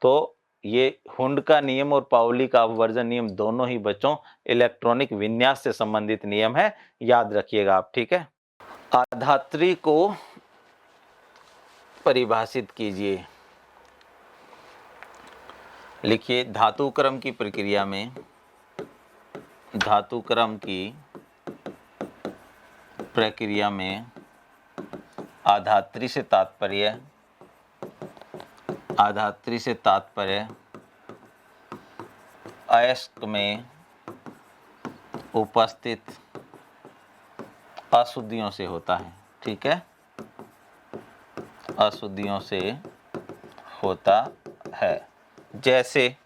Speaker 2: तो ये हुंड का नियम और पाउली का अपवर्जन नियम दोनों ही बच्चों इलेक्ट्रॉनिक विन्यास से संबंधित नियम है, याद रखिएगा आप। ठीक है, आधात्री को परिभाषित कीजिए। लिखिए, धातुक्रम की प्रक्रिया में आधात्री से तात्पर्य अयस्क में उपस्थित अशुद्धियों से होता है। ठीक है, अशुद्धियों से होता है। जैसे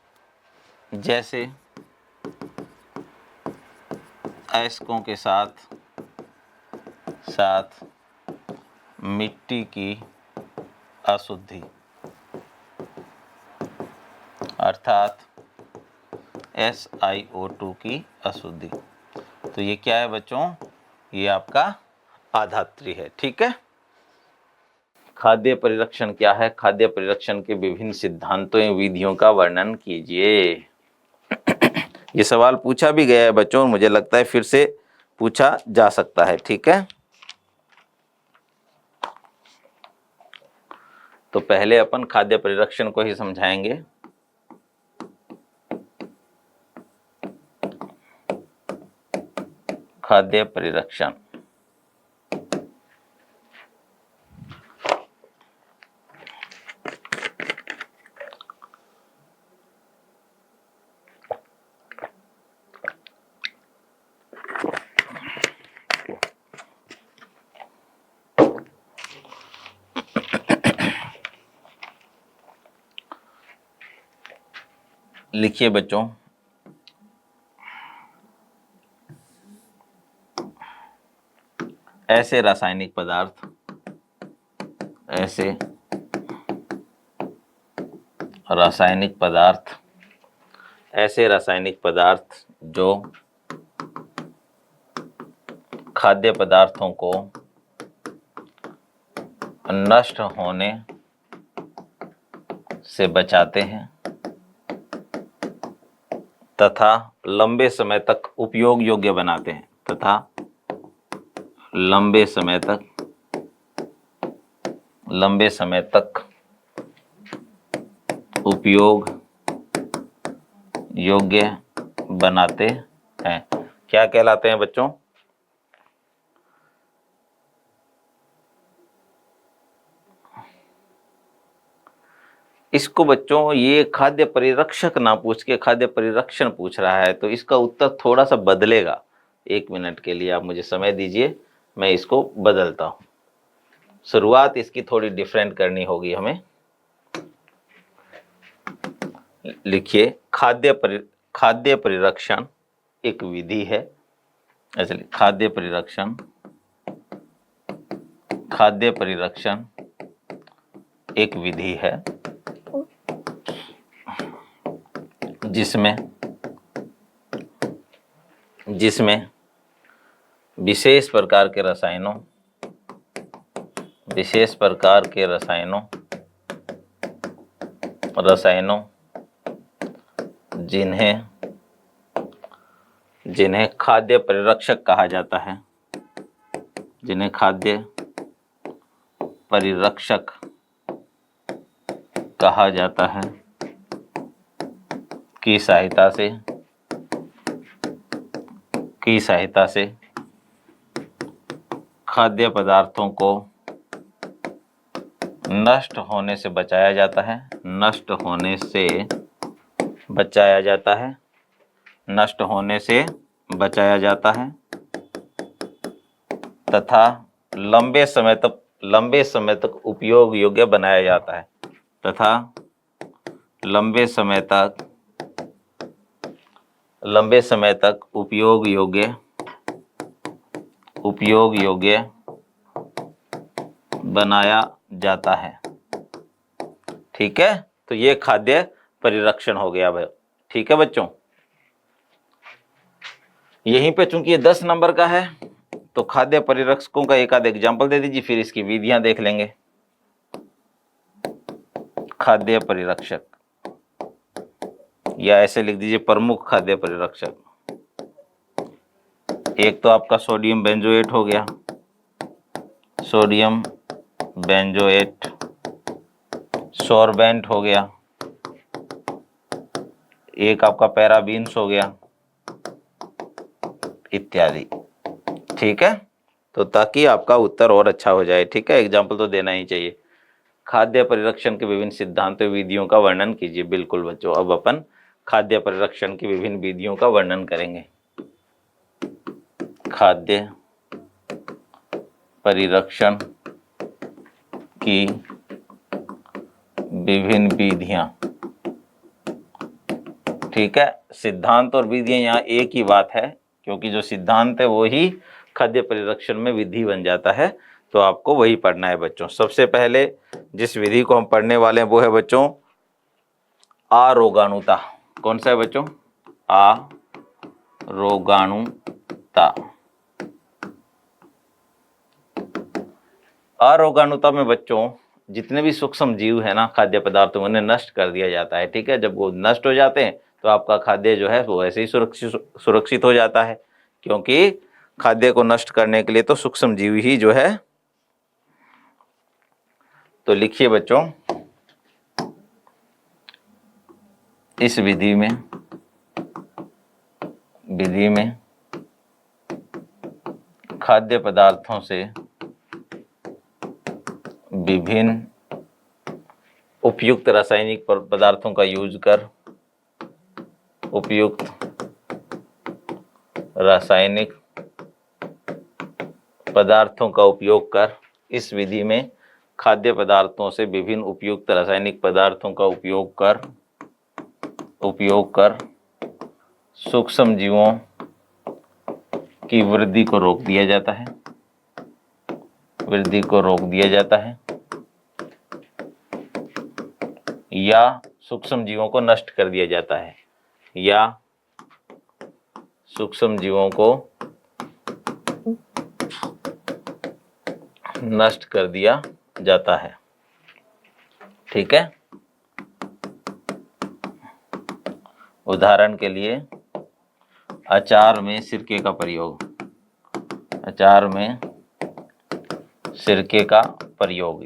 Speaker 2: अयस्कों के साथ मिट्टी की अशुद्धि, अर्थात SiO2 की अशुद्धि। तो ये क्या है बच्चों, ये आपका आधात्री है। ठीक है, खाद्य परिरक्षण क्या है? खाद्य परिरक्षण के विभिन्न सिद्धांतों एवं विधियों का वर्णन कीजिए। ये सवाल पूछा भी गया है बच्चों, मुझे लगता है फिर से पूछा जा सकता है। ठीक है, तो पहले अपन खाद्य परिरक्षण को ही समझाएंगे। खाद्य परिरक्षण लिखिए बच्चों, ऐसे रासायनिक पदार्थ जो खाद्य पदार्थों को नष्ट होने से बचाते हैं तथा लंबे समय तक उपयोग योग्य बनाते हैं, उपयोग योग्य बनाते हैं। क्या कहलाते हैं बच्चों? इसको बच्चों ये खाद्य परिरक्षक ना पूछ के खाद्य परिरक्षण पूछ रहा है, तो इसका उत्तर थोड़ा सा बदलेगा। 1 मिनट के लिए आप मुझे समय दीजिए, मैं इसको बदलता हूं। शुरुआत इसकी थोड़ी डिफरेंट करनी होगी हमें। लिखिए, खाद्य परिरक्षण एक विधि है। चलिए, खाद्य परिरक्षण एक विधि है जिसमें विशेष प्रकार के रसायनों जिन्हें खाद्य परिरक्षक कहा जाता है, जिन्हें खाद्य परिरक्षक कहा जाता है, की सहायता से खाद्य पदार्थों को नष्ट होने से बचाया जाता है, तथा लंबे समय तक उपयोग योग्य बनाया जाता है, लंबे समय तक उपयोग योग्य बनाया जाता है। ठीक है, तो ये खाद्य परिरक्षण हो गया भाई। ठीक है बच्चों, यहीं पे चूंकि ये 10 नंबर का है तो खाद्य परिरक्षकों का एक आध एग्जाम्पल दे दीजिए, फिर इसकी विधियां देख लेंगे। खाद्य परिरक्षक, या ऐसे लिख दीजिए प्रमुख खाद्य परिरक्षक। एक तो आपका सोडियम बेंजोएट हो गया, सोडियम बेंजोएट, सॉर्बेंट हो गया, एक आपका पैराबीन्स हो गया, इत्यादि। ठीक है, तो ताकि आपका उत्तर और अच्छा हो जाए। ठीक है, एग्जाम्पल तो देना ही चाहिए। खाद्य परिरक्षण के विभिन्न सिद्धांतों विधियों का वर्णन कीजिए। बिल्कुल बच्चों, अब अपन खाद्य परिरक्षण की विभिन्न विधियों का वर्णन करेंगे। खाद्य परिरक्षण की विभिन्न विधियां। ठीक है, सिद्धांत और विधियां यहाँ एक ही बात है, क्योंकि जो सिद्धांत है वो ही खाद्य परिरक्षण में विधि बन जाता है, तो आपको वही पढ़ना है बच्चों। सबसे पहले जिस विधि को हम पढ़ने वाले हैं वो है बच्चों अरोगाणुता। कौन सा है बच्चों? अरोगाणुता। अरोगाणुता में बच्चों जितने भी सूक्ष्म जीव है ना खाद्य पदार्थों, उन्हें नष्ट कर दिया जाता है। ठीक है, जब वो नष्ट हो जाते हैं तो आपका खाद्य जो है वो ऐसे ही सुरक्षित हो जाता है, क्योंकि खाद्य को नष्ट करने के लिए तो सूक्ष्म जीव ही जो है। तो लिखिए बच्चों, इस विधि में खाद्य पदार्थों से विभिन्न उपयुक्त रासायनिक पदार्थों का यूज कर, इस विधि में खाद्य पदार्थों से विभिन्न उपयुक्त रासायनिक पदार्थों का उपयोग कर सूक्ष्म जीवों की वृद्धि को रोक दिया जाता है, या सूक्ष्म जीवों को नष्ट कर दिया जाता है, ठीक है, उदाहरण के लिए अचार में सिरके का प्रयोग,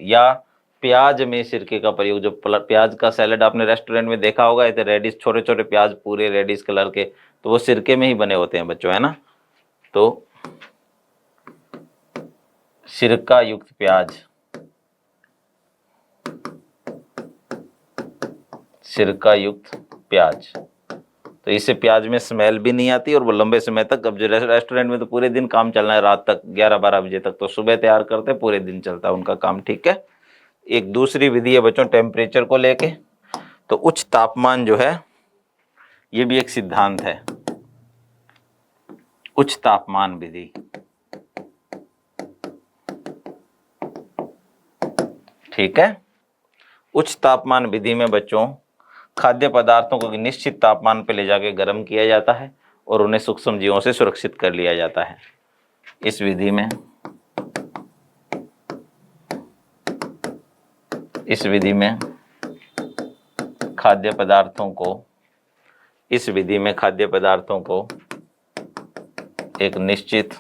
Speaker 2: या प्याज में सिरके का प्रयोग। जो प्याज का सैलेड आपने रेस्टोरेंट में देखा होगा, इतने रेडिश छोटे छोटे प्याज पूरे रेडिश कलर के, तो वो सिरके में ही बने होते हैं बच्चों, है ना। तो सिरका युक्त प्याज सिरका युक्त प्याज। तो इससे प्याज में स्मेल भी नहीं आती और वो लंबे समय तक, अब जो रेस्टोरेंट में तो पूरे दिन काम चलना है, रात तक 11-12 बजे तक, तो सुबह तैयार करते पूरे दिन चलता है उनका काम। ठीक है। एक दूसरी विधि है बच्चों टेम्परेचर को लेके। तो उच्च तापमान जो है ये भी एक सिद्धांत है, उच्च तापमान विधि। ठीक है। उच्च तापमान विधि में बच्चों खाद्य पदार्थों को निश्चित तापमान पर ले जाके गर्म किया जाता है और उन्हें सूक्ष्म जीवों से सुरक्षित कर लिया जाता है। इस विधि में खाद्य पदार्थों को एक निश्चित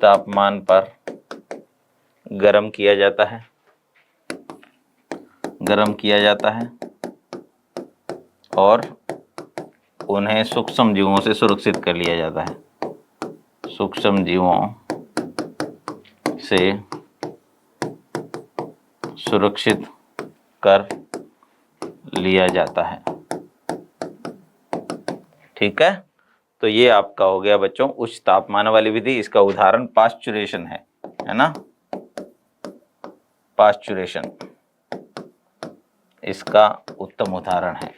Speaker 2: तापमान पर गर्म किया जाता है और उन्हें सूक्ष्म जीवों से सुरक्षित कर लिया जाता है। सूक्ष्म जीवों से सुरक्षित कर लिया जाता है। ठीक है। तो ये आपका हो गया बच्चों उच्च तापमान वाली विधि। इसका उदाहरण पाश्चुरेशन है ना, पाश्चुरेशन इसका उत्तम उदाहरण है।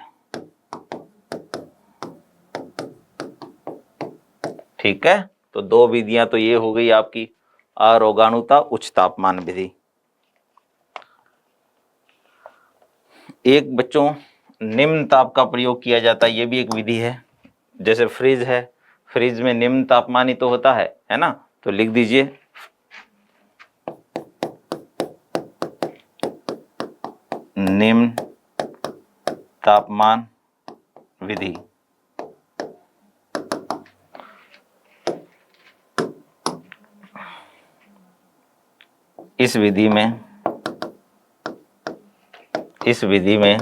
Speaker 2: ठीक है। तो दो विधियां तो ये हो गई आपकी अरोगाणुता उच्च तापमान विधि। एक बच्चों निम्न ताप का प्रयोग किया जाता है, ये भी एक विधि है। जैसे फ्रिज है, फ्रिज में निम्न तापमान ही तो होता है ना। तो लिख दीजिए निम्न तापमान विधि। इस विधि में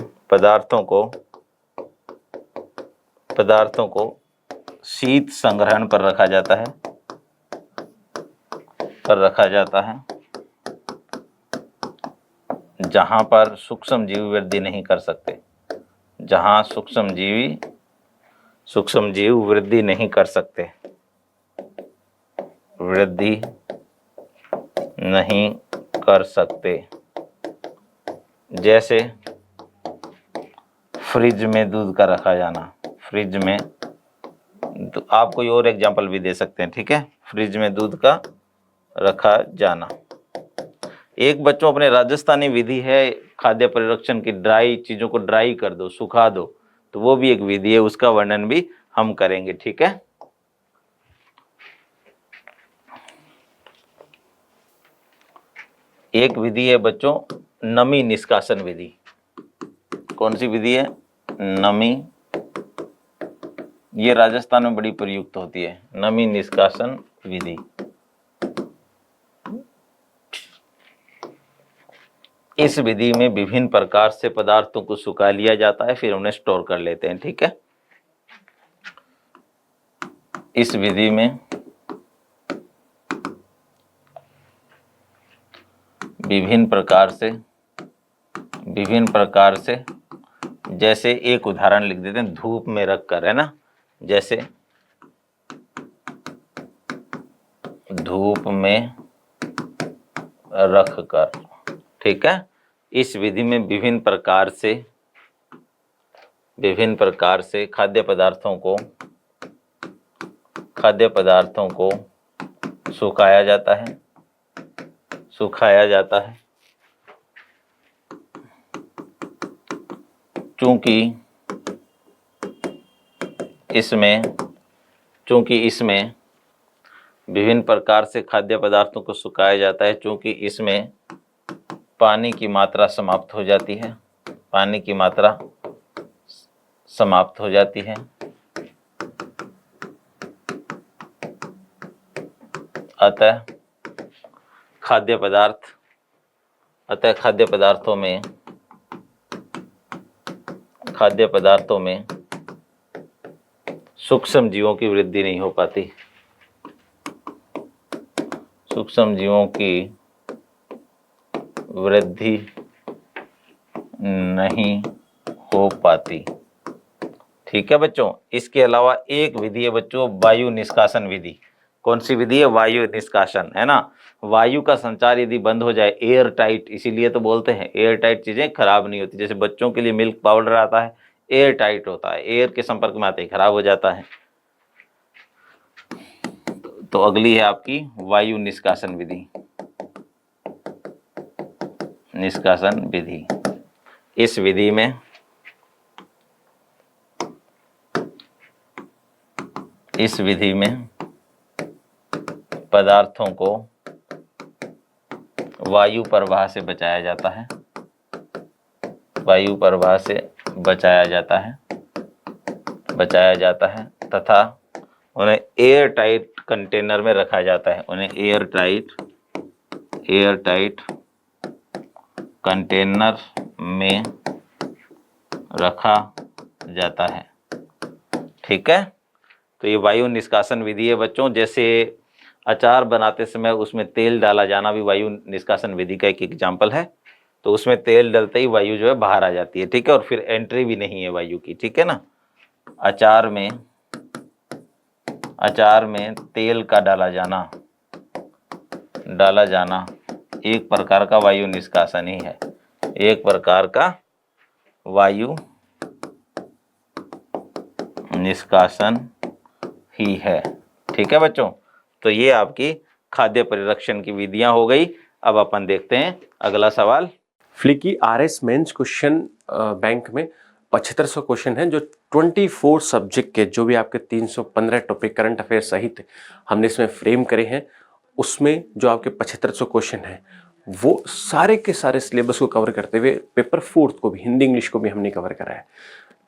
Speaker 2: पदार्थों को शीत संग्रहण पर रखा जाता है जहां पर सूक्ष्म जीव वृद्धि नहीं कर सकते, जहां सूक्ष्म जीव वृद्धि नहीं कर सकते। जैसे फ्रिज में दूध का रखा जाना, फ्रिज में तो आप कोई और एग्जांपल भी दे सकते हैं। ठीक है। फ्रिज में दूध का रखा जाना। एक बच्चों अपने राजस्थानी विधि है खाद्य परिरक्षण की, ड्राई चीजों को ड्राई कर दो, सुखा दो, तो वो भी एक विधि है, उसका वर्णन भी हम करेंगे। ठीक है। एक विधि है बच्चों नमी निष्कासन विधि। कौन सी विधि है? नमी। ये राजस्थान में बड़ी प्रयुक्त होती है, नमी निष्कासन विधि। इस विधि में विभिन्न प्रकार से पदार्थों को सुखा लिया जाता है, फिर उन्हें स्टोर कर लेते हैं। ठीक है। इस विधि में विभिन्न प्रकार से जैसे एक उदाहरण लिख देते हैं, धूप में रखकर, है ना। जैसे धूप में रखकर। ठीक है। इस विधि में विभिन्न प्रकार से खाद्य पदार्थों को सुखाया जाता है। चूंकि इसमें विभिन्न प्रकार से खाद्य पदार्थों को सुखाया जाता है, चूंकि इसमें पानी की मात्रा समाप्त हो जाती है। अतः खाद्य पदार्थों में सूक्ष्म जीवों की वृद्धि नहीं हो पाती। सूक्ष्म जीवों की वृद्धि नहीं हो पाती। ठीक है बच्चों। इसके अलावा एक विधि है बच्चों, वायु निष्कासन विधि। कौन सी विधि है? वायु निष्कासन, है ना। वायु का संचार यदि बंद हो जाए, एयर टाइट, इसीलिए तो बोलते हैं एयर टाइट चीजें खराब नहीं होती। जैसे बच्चों के लिए मिल्क पाउडर आता है, एयर टाइट होता है, एयर के संपर्क में आते ही खराब हो जाता है। तो अगली है आपकी वायु निष्कासन विधि। निष्कासन विधि, इस विधि में पदार्थों को वायु प्रवाह से बचाया जाता है। वायु प्रवाह से बचाया जाता है तथा उन्हें एयर टाइट कंटेनर में रखा जाता है। उन्हें एयर टाइट कंटेनर में रखा जाता है। ठीक है। तो ये वायु निष्कासन विधि है बच्चों। जैसे अचार बनाते समय उसमें तेल डाला जाना भी वायु निष्कासन विधि का एक एग्जाम्पल है। तो उसमें तेल डलते ही वायु जो है बाहर आ जाती है। ठीक है। और फिर एंट्री भी नहीं है वायु की। ठीक है ना। अचार में तेल का डाला जाना एक प्रकार का वायु निष्कासन ही है। एक प्रकार का वायु निष्कासन ही है। ठीक है बच्चों। तो ये आपकी खाद्य परिरक्षण की विधियां हो गई। अब अपन देखते हैं अगला सवाल।
Speaker 1: फ्लिकी आरएस मेंस क्वेश्चन बैंक में 7500 क्वेश्चन हैं, जो 24 सब्जेक्ट के जो भी आपके 315 टॉपिक करंट अफेयर सहित हमने इसमें फ्रेम करे हैं, उसमें जो आपके 7500 क्वेश्चन हैं वो सारे के सारे सिलेबस को कवर करते हुए पेपर 4 को भी, हिंदी इंग्लिश को भी हमने कवर करा है।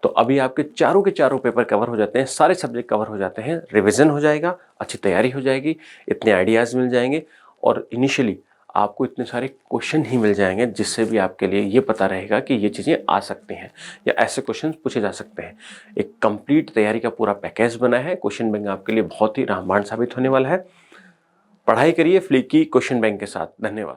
Speaker 1: तो अभी आपके चारों के चारों पेपर कवर हो जाते हैं, सारे सब्जेक्ट कवर हो जाते हैं, रिवीजन हो जाएगा, अच्छी तैयारी हो जाएगी, इतने आइडियाज़ मिल जाएंगे और इनिशियली आपको इतने सारे क्वेश्चन ही मिल जाएंगे जिससे भी आपके लिए ये पता रहेगा कि ये चीज़ें आ सकती हैं या ऐसे क्वेश्चन पूछे जा सकते हैं। एक कंप्लीट तैयारी का पूरा पैकेज बना है। क्वेश्चन बैंक आपके लिए बहुत ही रामबाण साबित होने वाला है। पढ़ाई करिए फ्लिकी क्वेश्चन बैंक के साथ। धन्यवाद।